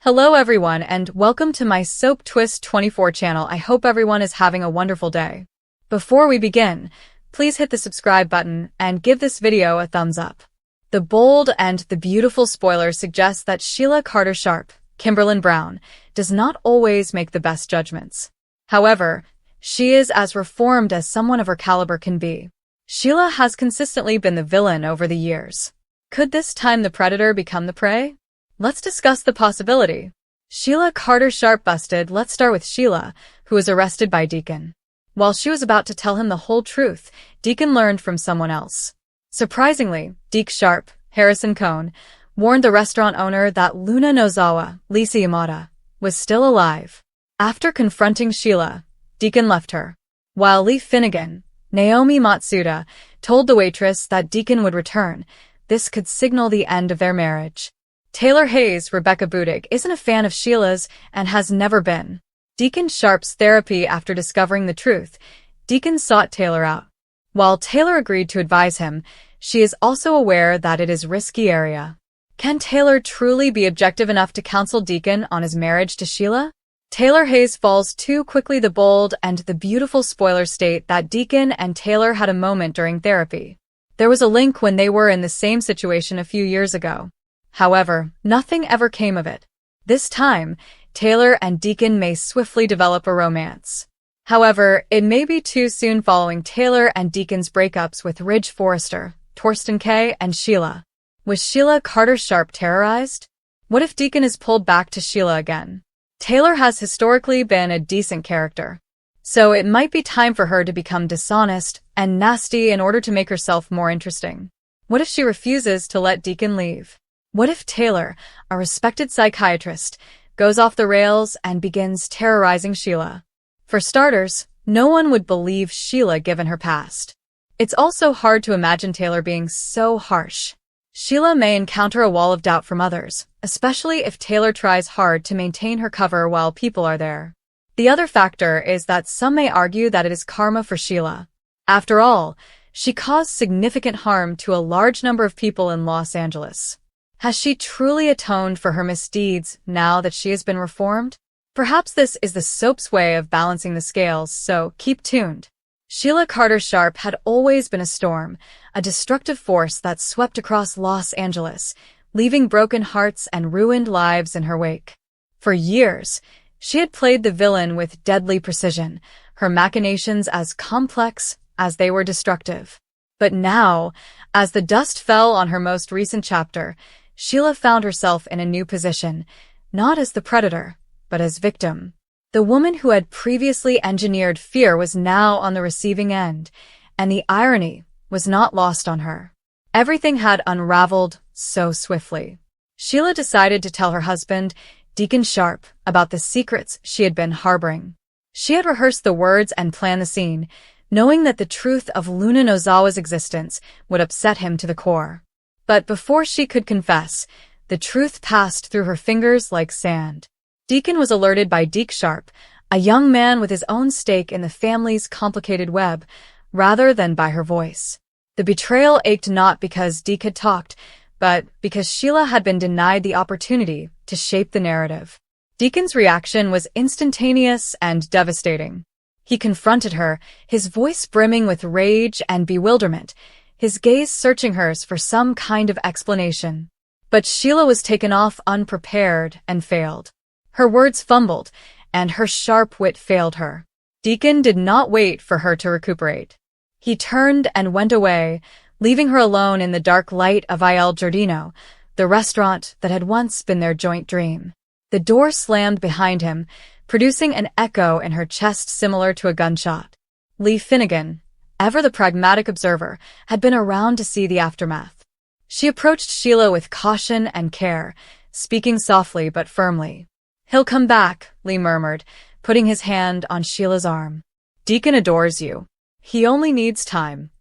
Hello everyone and welcome to my Soap Twist 24 channel. I hope everyone is having a wonderful day. Before we begin, please hit the subscribe button and give this video a thumbs up. The bold and the beautiful spoiler suggests that Sheila Carter Sharp, Kimberlyn Brown, does not always make the best judgments. However, she is as reformed as someone of her caliber can be. Sheila has consistently been the villain over the years. Could this time the predator become the prey? Let's discuss the possibility. Sheila Carter Sharp busted. Let's start with Sheila, who was arrested by Deacon. While she was about to tell him the whole truth, Deacon learned from someone else. Surprisingly, Deke Sharp, Harrison Cohn, warned the restaurant owner that Luna Nozawa, Lisa Yamada, was still alive. After confronting Sheila, Deacon left her, while Lee Finnegan, Naomi Matsuda, told the waitress that Deacon would return. This could signal the end of their marriage. Taylor Hayes, Rebecca Budig, isn't a fan of Sheila's and has never been. Deacon Sharp's therapy after discovering the truth, Deacon sought Taylor out. While Taylor agreed to advise him, she is also aware that it is a risky area. Can Taylor truly be objective enough to counsel Deacon on his marriage to Sheila? Taylor Hayes falls too quickly. The bold and the beautiful spoilers state that Deacon and Taylor had a moment during therapy. There was a link when they were in the same situation a few years ago. However, nothing ever came of it. This time, Taylor and Deacon may swiftly develop a romance. However, it may be too soon following Taylor and Deacon's breakups with Ridge Forrester, Torsten Kay, and Sheila. Was Sheila Carter Sharp terrorized? What if Deacon is pulled back to Sheila again? Taylor has historically been a decent character, so it might be time for her to become dishonest and nasty in order to make herself more interesting. What if she refuses to let Deacon leave? What if Taylor, a respected psychiatrist, goes off the rails and begins terrorizing Sheila? For starters, no one would believe Sheila given her past. It's also hard to imagine Taylor being so harsh. Sheila may encounter a wall of doubt from others, especially if Taylor tries hard to maintain her cover while people are there. The other factor is that some may argue that it is karma for Sheila. After all, she caused significant harm to a large number of people in Los Angeles. Has she truly atoned for her misdeeds now that she has been reformed? Perhaps this is the soap's way of balancing the scales, so keep tuned. Sheila Carter Sharp had always been a storm, a destructive force that swept across Los Angeles, leaving broken hearts and ruined lives in her wake. For years, she had played the villain with deadly precision, her machinations as complex as they were destructive. But now, as the dust fell on her most recent chapter, Sheila found herself in a new position, not as the predator, but as victim. The woman who had previously engineered fear was now on the receiving end, and the irony was not lost on her. Everything had unraveled so swiftly. Sheila decided to tell her husband, Deacon Sharp, about the secrets she had been harboring. She had rehearsed the words and planned the scene, knowing that the truth of Luna Nozawa's existence would upset him to the core. But before she could confess, the truth passed through her fingers like sand. Deacon was alerted by Deke Sharp, a young man with his own stake in the family's complicated web, rather than by her voice. The betrayal ached not because Deke had talked, but because Sheila had been denied the opportunity to shape the narrative. Deacon's reaction was instantaneous and devastating. He confronted her, his voice brimming with rage and bewilderment, his gaze searching hers for some kind of explanation. But Sheila was taken off unprepared and failed. Her words fumbled, and her sharp wit failed her. Deacon did not wait for her to recuperate. He turned and went away, leaving her alone in the dark light of Il Giardino, the restaurant that had once been their joint dream. The door slammed behind him, producing an echo in her chest similar to a gunshot. Lee Finnegan, ever the pragmatic observer, had been around to see the aftermath. She approached Sheila with caution and care, speaking softly but firmly. "He'll come back," Lee murmured, putting his hand on Sheila's arm. "Deacon adores you. He only needs time."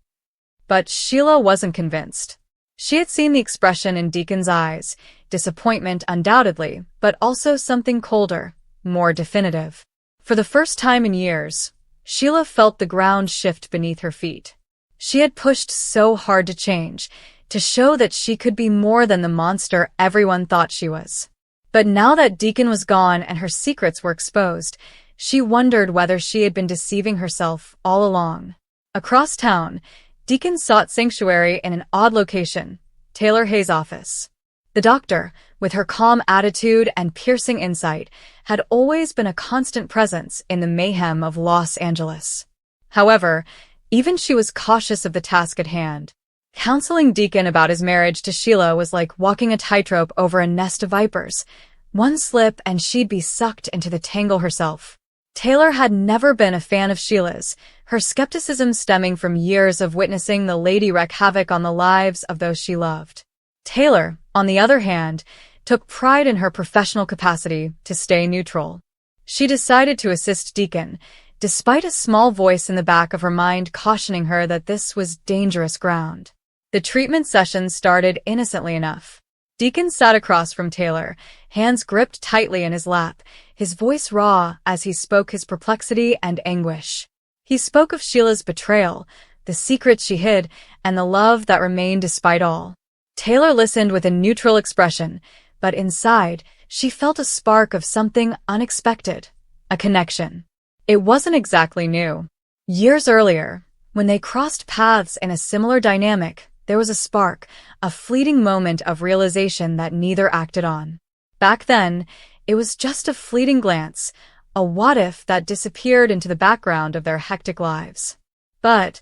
But Sheila wasn't convinced. She had seen the expression in Deacon's eyes, disappointment undoubtedly, but also something colder, more definitive. For the first time in years, Sheila felt the ground shift beneath her feet. She had pushed so hard to change, to show that she could be more than the monster everyone thought she was. But now that Deacon was gone and her secrets were exposed, she wondered whether she had been deceiving herself all along. Across town, Deacon sought sanctuary in an odd location, Taylor Hayes' office. The doctor, with her calm attitude and piercing insight, had always been a constant presence in the mayhem of Los Angeles. However, even she was cautious of the task at hand. Counseling Deacon about his marriage to Sheila was like walking a tightrope over a nest of vipers. One slip and she'd be sucked into the tangle herself. Taylor had never been a fan of Sheila's, her skepticism stemming from years of witnessing the lady wreak havoc on the lives of those she loved. Taylor, on the other hand, took pride in her professional capacity to stay neutral. She decided to assist Deacon, despite a small voice in the back of her mind cautioning her that this was dangerous ground. The treatment session started innocently enough. Deacon sat across from Taylor, hands gripped tightly in his lap, his voice raw as he spoke his perplexity and anguish. He spoke of Sheila's betrayal, the secrets she hid, and the love that remained despite all. Taylor listened with a neutral expression, but inside, she felt a spark of something unexpected, a connection. It wasn't exactly new. Years earlier, when they crossed paths in a similar dynamic, there was a spark, a fleeting moment of realization that neither acted on. Back then, it was just a fleeting glance, a what-if that disappeared into the background of their hectic lives. But,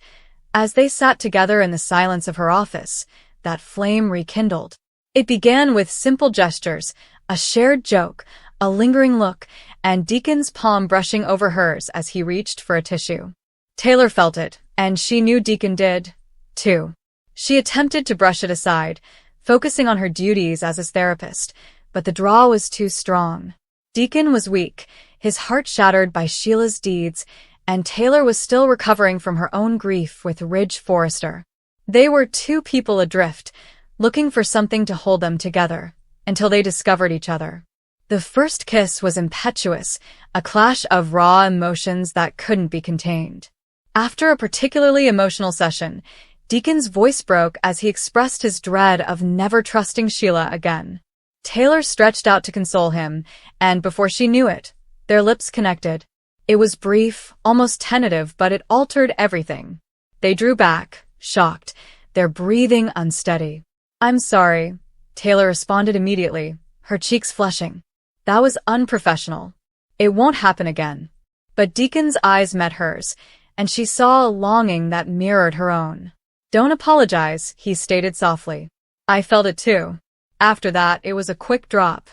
as they sat together in the silence of her office, that flame rekindled. It began with simple gestures, a shared joke, a lingering look, and Deacon's palm brushing over hers as he reached for a tissue. Taylor felt it, and she knew Deacon did, too. She attempted to brush it aside, focusing on her duties as his therapist, but the draw was too strong. Deacon was weak, his heart shattered by Sheila's deeds, and Taylor was still recovering from her own grief with Ridge Forrester. They were two people adrift, looking for something to hold them together, until they discovered each other. The first kiss was impetuous, a clash of raw emotions that couldn't be contained. After a particularly emotional session, Deacon's voice broke as he expressed his dread of never trusting Sheila again. Taylor stretched out to console him, and before she knew it, their lips connected. It was brief, almost tentative, but it altered everything. They drew back, shocked, their breathing unsteady. "I'm sorry," Taylor responded immediately, her cheeks flushing. "That was unprofessional. It won't happen again." But Deacon's eyes met hers, and she saw a longing that mirrored her own. "Don't apologize," he stated softly. "I felt it too." After that, it was a quick drop.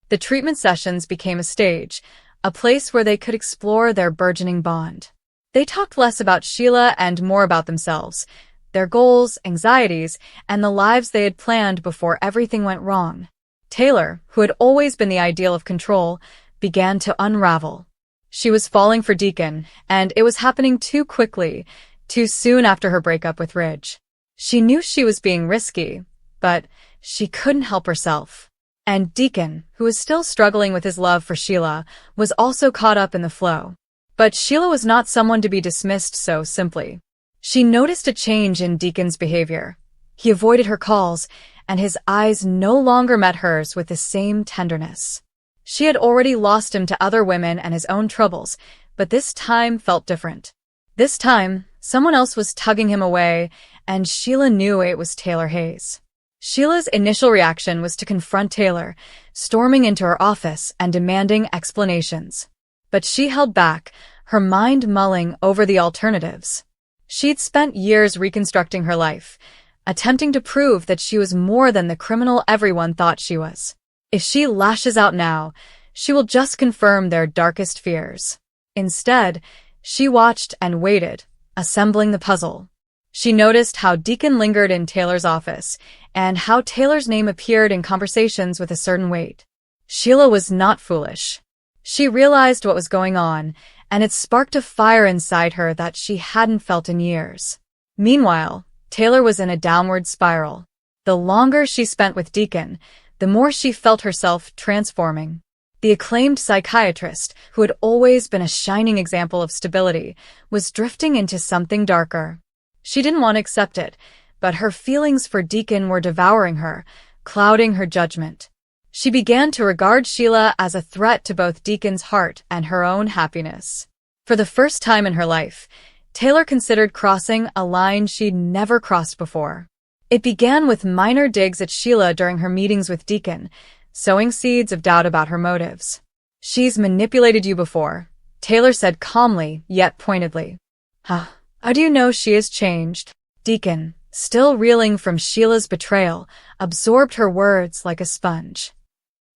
The treatment sessions became a stage, a place where they could explore their burgeoning bond. They talked less about Sheila and more about themselves, their goals, anxieties, and the lives they had planned before everything went wrong. Taylor, who had always been the ideal of control, began to unravel. She was falling for Deacon, and it was happening too quickly, too soon after her breakup with Ridge. She knew she was being risky, but she couldn't help herself. And Deacon, who was still struggling with his love for Sheila, was also caught up in the flow. But Sheila was not someone to be dismissed so simply. She noticed a change in Deacon's behavior. He avoided her calls, and his eyes no longer met hers with the same tenderness. She had already lost him to other women and his own troubles, but this time felt different. This time, someone else was tugging him away, and Sheila knew it was Taylor Hayes. Sheila's initial reaction was to confront Taylor, storming into her office and demanding explanations. But she held back, her mind mulling over the alternatives. She'd spent years reconstructing her life, attempting to prove that she was more than the criminal everyone thought she was. If she lashes out now, she will just confirm their darkest fears. Instead, she watched and waited, assembling the puzzle. She noticed how Deacon lingered in Taylor's office, and how Taylor's name appeared in conversations with a certain weight. Sheila was not foolish. She realized what was going on, and it sparked a fire inside her that she hadn't felt in years. Meanwhile, Taylor was in a downward spiral. The longer she spent with Deacon, the more she felt herself transforming. The acclaimed psychiatrist, who had always been a shining example of stability, was drifting into something darker. She didn't want to accept it, but her feelings for Deacon were devouring her, clouding her judgment. She began to regard Sheila as a threat to both Deacon's heart and her own happiness. For the first time in her life, Taylor considered crossing a line she'd never crossed before. It began with minor digs at Sheila during her meetings with Deacon, sowing seeds of doubt about her motives. "She's manipulated you before," Taylor said calmly, yet pointedly. How do you know she has changed?" Deacon, still reeling from Sheila's betrayal, absorbed her words like a sponge.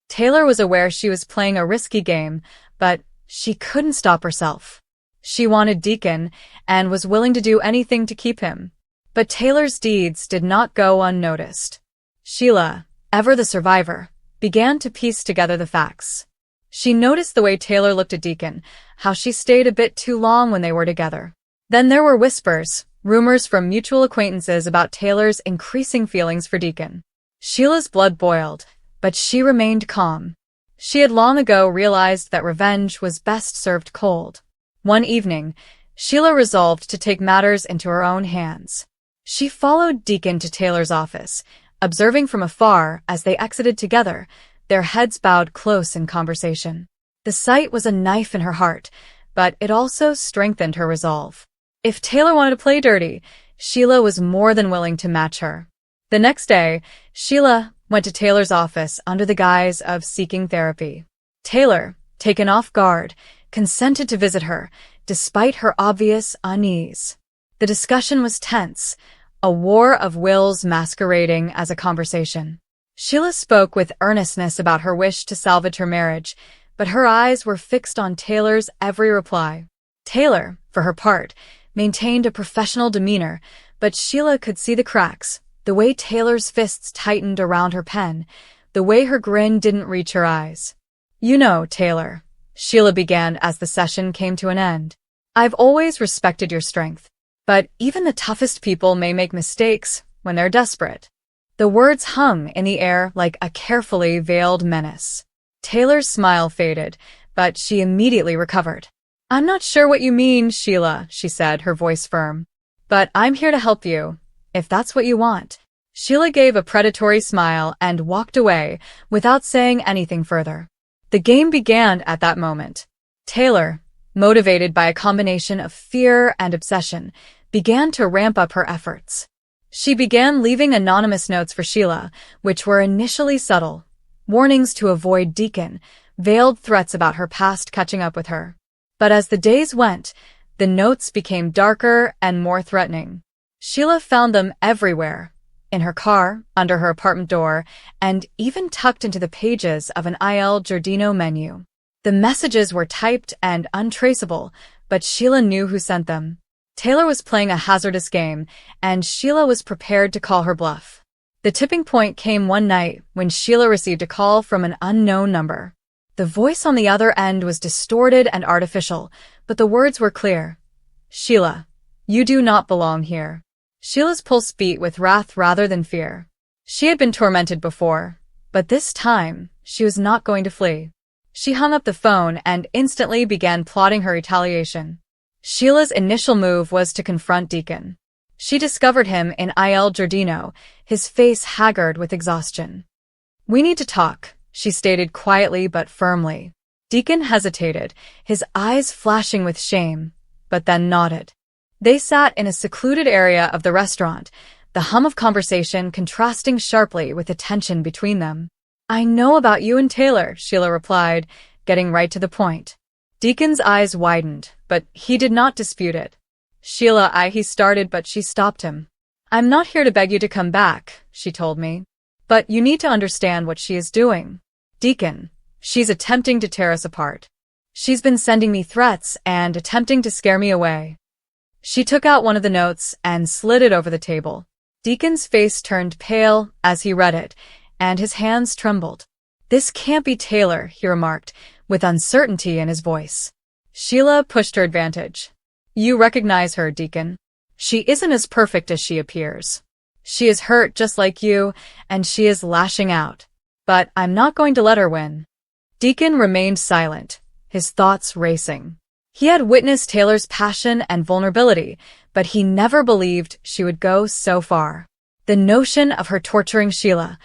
Taylor was aware she was playing a risky game, but she couldn't stop herself. She wanted Deacon and was willing to do anything to keep him. But Taylor's deeds did not go unnoticed. Sheila, ever the survivor, began to piece together the facts. She noticed the way Taylor looked at Deacon, how she stayed a bit too long when they were together. Then there were whispers, rumors from mutual acquaintances about Taylor's increasing feelings for Deacon. Sheila's blood boiled, but she remained calm. She had long ago realized that revenge was best served cold. One evening, Sheila resolved to take matters into her own hands. She followed Deacon to Taylor's office, observing from afar as they exited together, their heads bowed close in conversation. The sight was a knife in her heart, but it also strengthened her resolve. If Taylor wanted to play dirty, Sheila was more than willing to match her. The next day, Sheila went to Taylor's office under the guise of seeking therapy. Taylor, taken off guard, consented to visit her, despite her obvious unease. The discussion was tense, a war of wills masquerading as a conversation. Sheila spoke with earnestness about her wish to salvage her marriage, but her eyes were fixed on Taylor's every reply. Taylor, for her part, maintained a professional demeanor, but Sheila could see the cracks, the way Taylor's fists tightened around her pen, the way her grin didn't reach her eyes. "You know, Taylor," Sheila began as the session came to an end, "I've always respected your strength. But even the toughest people may make mistakes when they're desperate." The words hung in the air like a carefully veiled menace. Taylor's smile faded, but she immediately recovered. "I'm not sure what you mean, Sheila," she said, her voice firm. "But I'm here to help you, if that's what you want." Sheila gave a predatory smile and walked away without saying anything further. The game began at that moment. Taylor, motivated by a combination of fear and obsession, began to ramp up her efforts. She began leaving anonymous notes for Sheila, which were initially subtle, warnings to avoid Deacon, veiled threats about her past catching up with her. But as the days went, the notes became darker and more threatening. Sheila found them everywhere, in her car, under her apartment door, and even tucked into the pages of an Il Giardino menu. The messages were typed and untraceable, but Sheila knew who sent them. Taylor was playing a hazardous game, and Sheila was prepared to call her bluff. The tipping point came one night when Sheila received a call from an unknown number. The voice on the other end was distorted and artificial, but the words were clear. "Sheila, you do not belong here." Sheila's pulse beat with wrath rather than fear. She had been tormented before, but this time she was not going to flee. She hung up the phone and instantly began plotting her retaliation. Sheila's initial move was to confront Deacon. She discovered him in Il Giardino, his face haggard with exhaustion. "We need to talk," she stated quietly but firmly. Deacon hesitated, his eyes flashing with shame, but then nodded. They sat in a secluded area of the restaurant, the hum of conversation contrasting sharply with the tension between them. "I know about you and Taylor," Sheila replied, getting right to the point. Deacon's eyes widened, but he did not dispute it. "Sheila, he started, but she stopped him. I'm not here to beg you to come back," she told me. "But you need to understand what she is doing. Deacon, she's attempting to tear us apart. She's been sending me threats and attempting to scare me away." She took out one of the notes and slid it over the table. Deacon's face turned pale as he read it, and his hands trembled. "This can't be Taylor," he remarked, with uncertainty in his voice. Sheila pushed her advantage. "You recognize her, Deacon. She isn't as perfect as she appears. She is hurt just like you, and she is lashing out. But I'm not going to let her win." Deacon remained silent, his thoughts racing. He had witnessed Taylor's passion and vulnerability, but he never believed she would go so far. The notion of her torturing Sheila,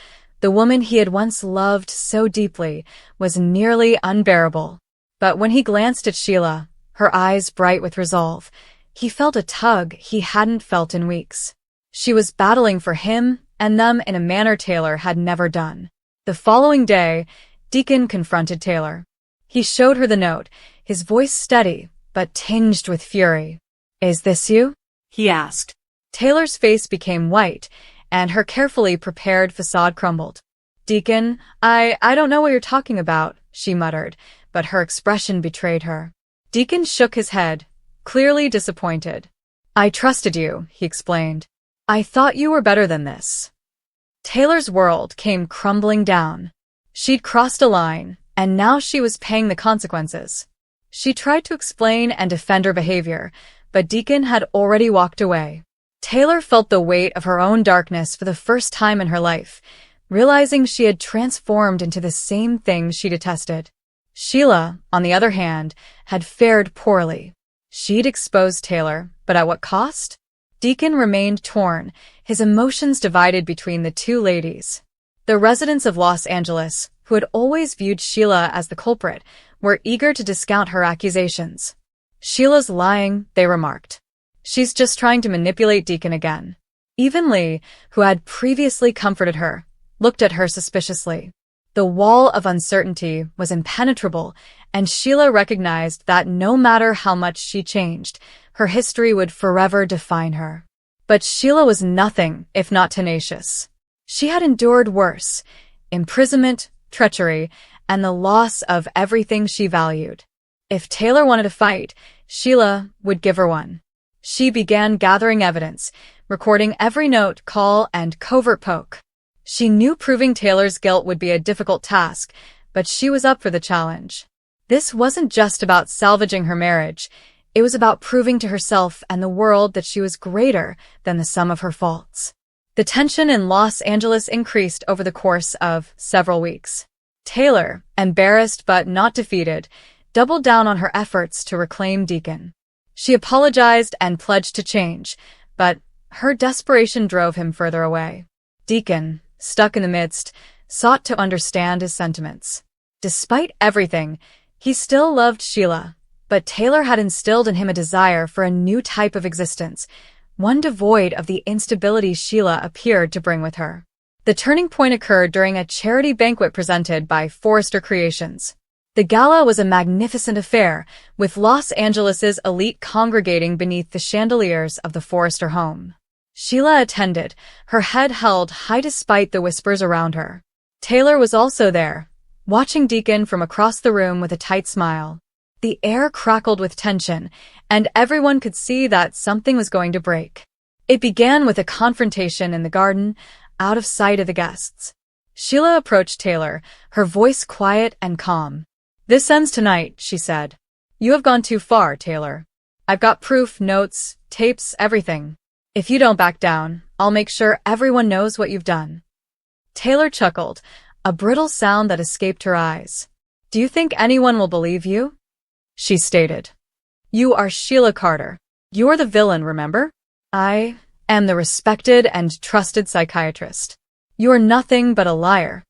The woman he had once loved so deeply was nearly unbearable. But when he glanced at Sheila, her eyes bright with resolve, he felt a tug he hadn't felt in weeks. She was battling for him and them in a manner Taylor had never done. The following day, Deacon confronted Taylor. He showed her the note, his voice steady, but tinged with fury. "Is this you?" he asked. Taylor's face became white, and her carefully prepared facade crumbled. "Deacon, I don't know what you're talking about," she muttered, but her expression betrayed her. Deacon shook his head, clearly disappointed. "I trusted you," he explained. "I thought you were better than this." Taylor's world came crumbling down. She'd crossed a line, and now she was paying the consequences. She tried to explain and defend her behavior, but Deacon had already walked away. Taylor felt the weight of her own darkness for the first time in her life, realizing she had transformed into the same thing she detested. Sheila, on the other hand, had fared poorly. She'd exposed Taylor, but at what cost? Deacon remained torn, his emotions divided between the two ladies. The residents of Los Angeles, who had always viewed Sheila as the culprit, were eager to discount her accusations. "Sheila's lying," they remarked. "She's just trying to manipulate Deacon again." Even Lee, who had previously comforted her, looked at her suspiciously. The wall of uncertainty was impenetrable, and Sheila recognized that no matter how much she changed, her history would forever define her. But Sheila was nothing if not tenacious. She had endured worse: imprisonment, treachery, and the loss of everything she valued. If Taylor wanted a fight, Sheila would give her one. She began gathering evidence, recording every note, call, and covert poke. She knew proving Taylor's guilt would be a difficult task, but she was up for the challenge. This wasn't just about salvaging her marriage. It was about proving to herself and the world that she was greater than the sum of her faults. The tension in Los Angeles increased over the course of several weeks. Taylor, embarrassed but not defeated, doubled down on her efforts to reclaim Deacon. She apologized and pledged to change, but her desperation drove him further away. Deacon, stuck in the midst, sought to understand his sentiments. Despite everything, he still loved Sheila, but Taylor had instilled in him a desire for a new type of existence, one devoid of the instability Sheila appeared to bring with her. The turning point occurred during a charity banquet presented by Forrester Creations. The gala was a magnificent affair, with Los Angeles's elite congregating beneath the chandeliers of the Forrester home. Sheila attended, her head held high despite the whispers around her. Taylor was also there, watching Deacon from across the room with a tight smile. The air crackled with tension, and everyone could see that something was going to break. It began with a confrontation in the garden, out of sight of the guests. Sheila approached Taylor, her voice quiet and calm. "This ends tonight," she said. "You have gone too far, Taylor. I've got proof, notes, tapes, everything. If you don't back down, I'll make sure everyone knows what you've done." Taylor chuckled, a brittle sound that escaped her eyes. "Do you think anyone will believe you?" she stated. "You are Sheila Carter. You're the villain, remember? I am the respected and trusted psychiatrist. You're nothing but a liar."